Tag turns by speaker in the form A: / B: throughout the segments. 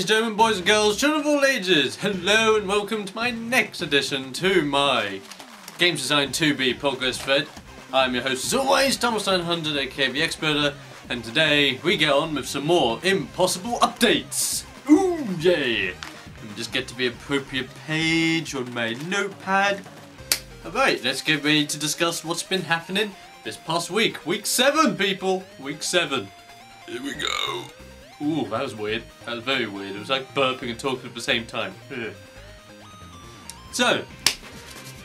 A: and gentlemen, boys and girls, children of all ages, hello and welcome to my next edition to my Games Design 2B progress thread. I'm your host as always, Thomas900 aka the Experter, and today we get on with some more impossible updates. Ooh yay! Let me just get to the appropriate page on my notepad. Alright, let's get ready to discuss what's been happening this past week. Week 7, people! Week 7. Here we go. Ooh, that was weird. That was very weird. It was like burping and talking at the same time. Ugh. So,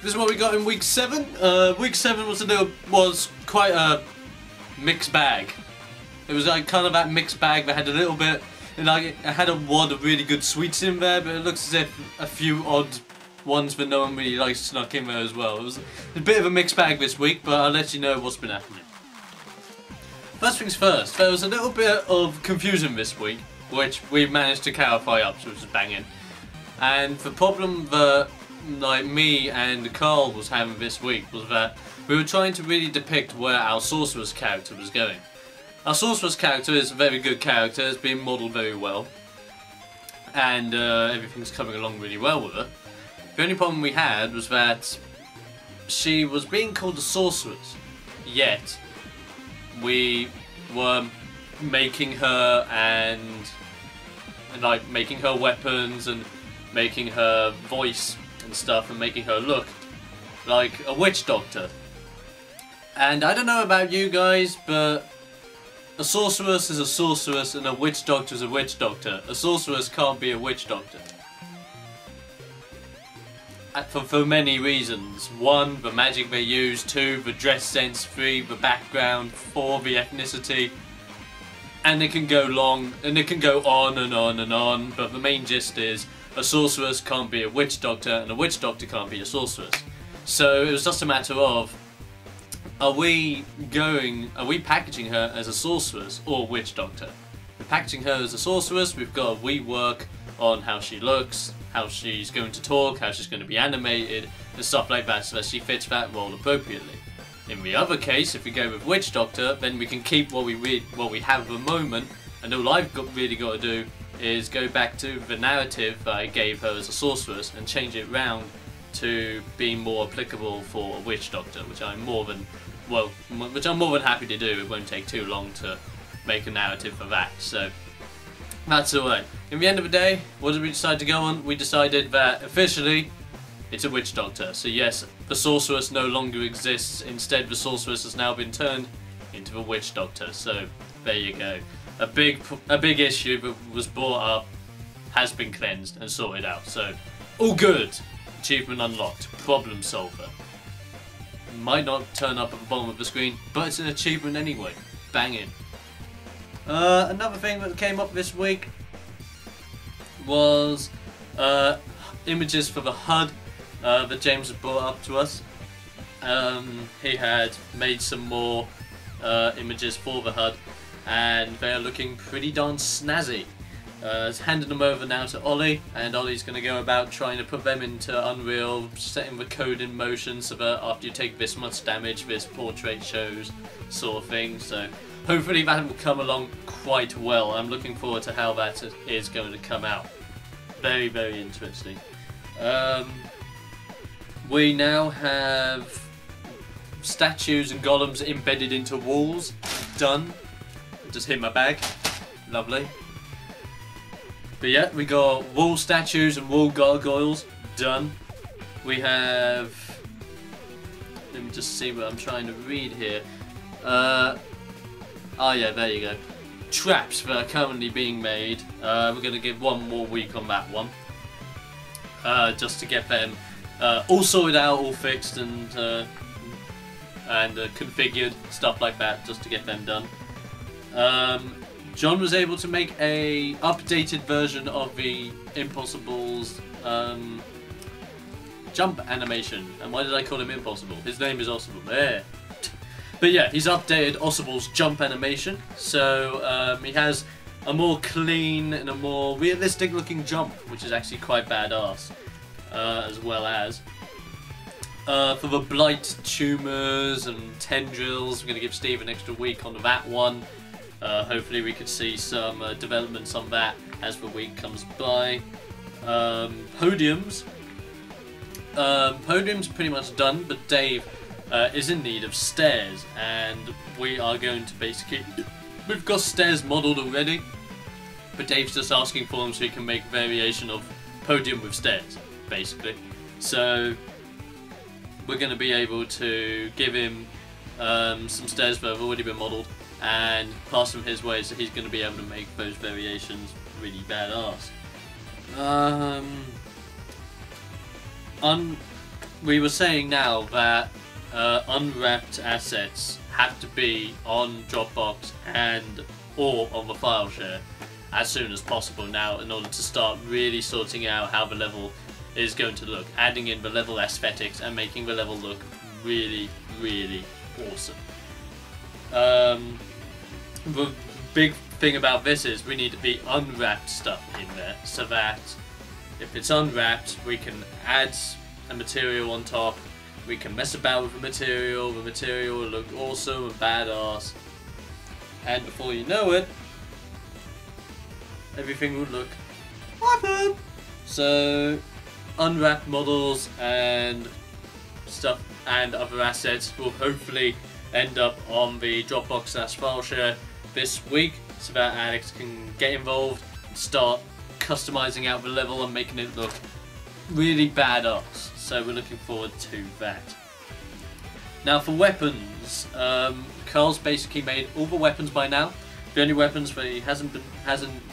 A: this is what we got in week 7. Week 7 was quite a mixed bag. It was like kind of that mixed bag that had a little bit, like it had a wad of really good sweets in there, but it looks as if a few odd ones that no one really likes snuck in there as well. It was a bit of a mixed bag this week, but I'll let you know what's been happening. First things first, there was a little bit of confusion this week, which we managed to clarify up, so it was banging. And the problem that like me and Carl was having this week was that we were trying to really depict where our Sorceress character was going. Our Sorceress character is a very good character, it's been modelled very well, and everything's coming along really well with her. The only problem we had was that she was being called a Sorceress, yet we were making her and like making her weapons and making her voice and stuff and making her look like a witch doctor. And I don't know about you guys, but a sorceress is a sorceress and a witch doctor is a witch doctor. A sorceress can't be a witch doctor. For many reasons. 1, the magic they use. 2, the dress sense. 3, the background. 4, the ethnicity. And it can go long, and it can go on and on and on, but the main gist is a sorceress can't be a witch doctor, and a witch doctor can't be a sorceress. So it was just a matter of, are we packaging her as a sorceress or witch doctor? We're packaging her as a sorceress, we've got to rework on how she looks, how she's going to talk, how she's going to be animated, and stuff like that, so that she fits that role appropriately. In the other case, if we go with Witch Doctor, then we can keep what we have at the moment, and all I've really got to do is go back to the narrative that I gave her as a sorceress and change it round to being more applicable for a Witch Doctor, which I'm more than happy to do. It won't take too long to make a narrative for that, so that's alright. In the end of the day, what did we decide to go on? We decided that officially it's a Witch Doctor. So yes, the Sorceress no longer exists. Instead, the Sorceress has now been turned into the Witch Doctor. So there you go. A big issue that was brought up has been cleansed and sorted out. So all good. Achievement unlocked. Problem solver. Might not turn up at the bottom of the screen, but it's an achievement anyway. Banging. Another thing that came up this week was images for the HUD that James had brought up to us. He had made some more images for the HUD, and they are looking pretty darn snazzy. He's handed them over now to Ollie, and Ollie's going to go about trying to put them into Unreal, setting the code in motion so that after you take this much damage, this portrait shows, sort of thing. So hopefully that will come along quite well. I'm looking forward to how that is going to come out. Very, very interesting. We now have statues and golems embedded into walls. Done. Just hit my bag. Lovely. But yeah, we got wall statues and wall gargoyles. Done. We have... Let me just see what I'm trying to read here. Oh yeah, there you go. Traps that are currently being made. We're going to give one more week on that one. Just to get them all sorted out, all fixed and configured, stuff like that, just to get them done. John was able to make a updated version of the Impossible's jump animation. And why did I call him Impossible? His name is Ossible. There. But yeah, he's updated Ossible's jump animation, so he has a more clean and a more realistic looking jump, which is actually quite badass, as well as for the blight tumors and tendrils. We're going to give Steve an extra week on that one. Hopefully we could see some developments on that as the week comes by. Podiums. Podium's pretty much done, but Dave is in need of stairs, and we are going to basically... We've got stairs modelled already, but Dave's just asking for them so he can make a variation of podium with stairs, basically. So we're going to be able to give him some stairs that have already been modelled and pass them his way, so he's going to be able to make those variations really badass. We were saying now that unwrapped assets have to be on Dropbox and or on the file share as soon as possible now, in order to start really sorting out how the level is going to look, adding in the level aesthetics and making the level look really, really awesome. The big thing about this is we need the unwrapped stuff in there, so that if it's unwrapped we can add a material on top, we can mess about with the material will look awesome and badass, and before you know it, everything will look awesome. So unwrapped models and stuff and other assets will hopefully end up on the Dropbox / file share this week, so that Alex can get involved and start customizing out the level and making it look really badass. So we're looking forward to that. Now for weapons, Carl's basically made all the weapons by now. The only weapons that he hasn't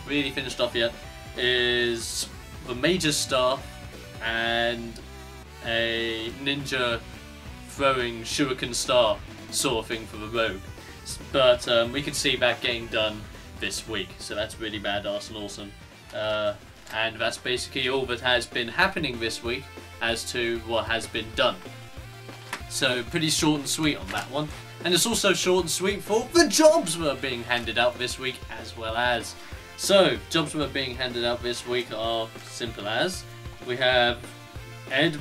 A: really finished off yet is the Major Staff and a ninja throwing shuriken star sort of thing for the rogue. But we can see that getting done this week, so that's really badass and awesome. And that's basically all that has been happening this week as to what has been done. So pretty short and sweet on that one. And it's also short and sweet for the jobs that are being handed out this week as well as. So, jobs that are being handed out this week are simple as, we have Ed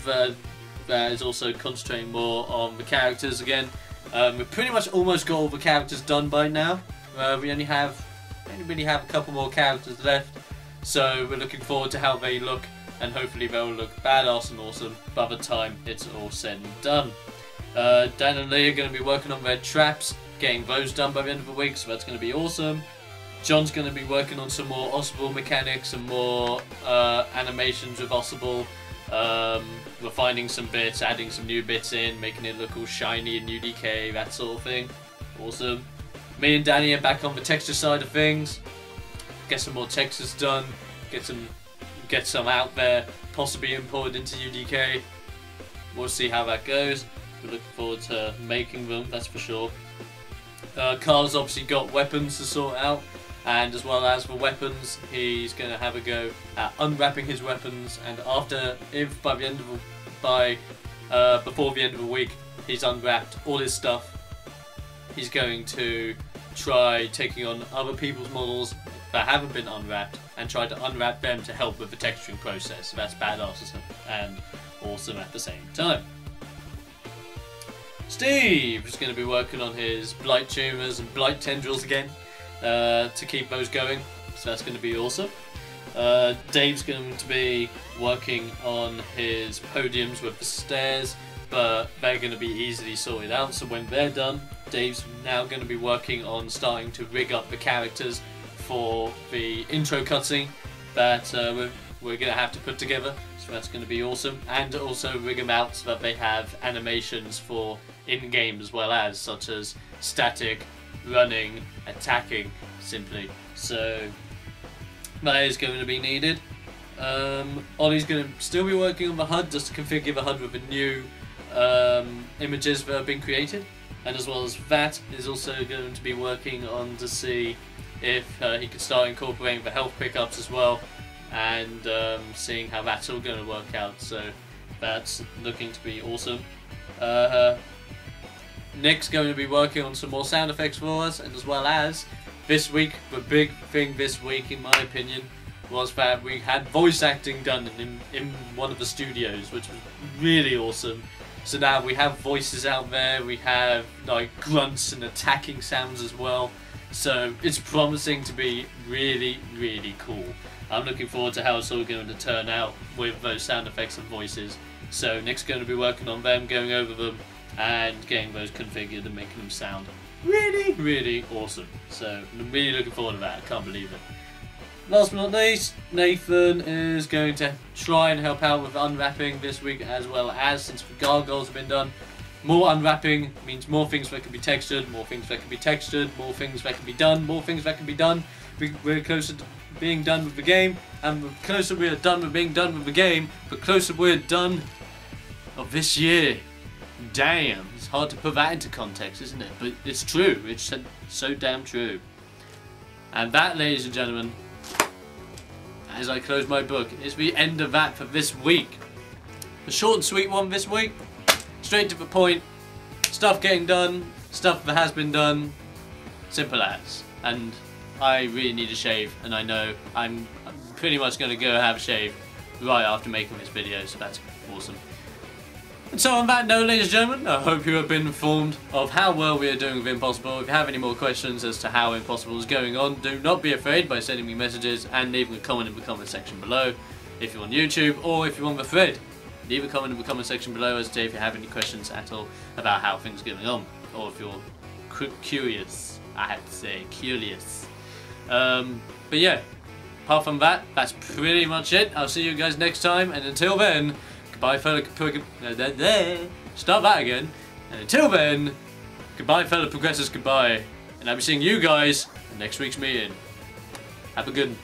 A: that is also concentrating more on the characters again. We've pretty much almost got all the characters done by now. We only really have a couple more characters left. So we're looking forward to how they look, and hopefully they'll look badass and awesome by the time it's all said and done. Dan and Lee are going to be working on their traps, getting those done by the end of the week, so that's going to be awesome. John's going to be working on some more Ossable mechanics and more animations with Ossable, refining some bits, adding some new bits in, making it look all shiny and UDK, that sort of thing. Awesome. Me and Danny are back on the texture side of things. Get some more textures done, get some out there, possibly imported into UDK. We'll see how that goes. We're looking forward to making them, that's for sure. Carl's obviously got weapons to sort out, and as well as for weapons, he's going to have a go at unwrapping his weapons. And before the end of the week, he's unwrapped all his stuff, he's going to try taking on other people's models that haven't been unwrapped and try to unwrap them to help with the texturing process. So that's badass and awesome at the same time. Steve is going to be working on his blight tumors and blight tendrils again to keep those going, so that's going to be awesome. Dave's going to be working on his podiums with the stairs, but they're going to be easily sorted out, so when they're done, Dave's now going to be working on starting to rig up the characters for the intro cutscene that we're going to have to put together, so that's going to be awesome. And also rig them out so that they have animations for in-game as well as, such as static, running, attacking, simply. So that is going to be needed. Ollie's going to still be working on the HUD, just to configure the HUD with the new images that have been created, and as well as that is also going to be working on to see if he could start incorporating the health pickups as well, and seeing how that's all going to work out. So that's looking to be awesome. Nick's going to be working on some more sound effects for us, and as well as this week, the big thing this week in my opinion was that we had voice acting done in one of the studios, which was really awesome. So now we have voices out there, we have like grunts and attacking sounds as well, so it's promising to be really, really cool. I'm looking forward to how it's all going to turn out with those sound effects and voices. So Nick's going to be working on them, going over them, and getting those configured and making them sound really, really awesome. So I'm really looking forward to that. I can't believe it. Last but not least, Nathan is going to try and help out with unwrapping this week, as well as, since the gargoyles have been done, more unwrapping means more things that can be textured, more things that can be textured, more things that can be done, more things that can be done. We're closer to being done with the game, and the closer we are done with being done with the game, the closer we're done of this year. Damn, it's hard to put that into context, isn't it? But it's true, it's so damn true. And that, ladies and gentlemen, as I close my book, is the end of that for this week. A short and sweet one this week, straight to the point, stuff getting done, stuff that has been done, simple as. And I really need a shave, and I know I'm pretty much going to go have a shave right after making this video, so that's awesome. And so on that note, ladies and gentlemen, I hope you have been informed of how well we are doing with Impossible. If you have any more questions as to how Impossible is going on, do not be afraid by sending me messages and leaving a comment in the comment section below. If you're on YouTube or if you're on the thread, leave a comment in the comment section below as to if you have any questions at all about how things are going on, or if you're curious. I have to say, curious. But yeah, apart from that, that's pretty much it. I'll see you guys next time, and until then, goodbye fellow start that again. And until then, goodbye fellow progressors, goodbye. And I'll be seeing you guys in next week's meeting. Have a good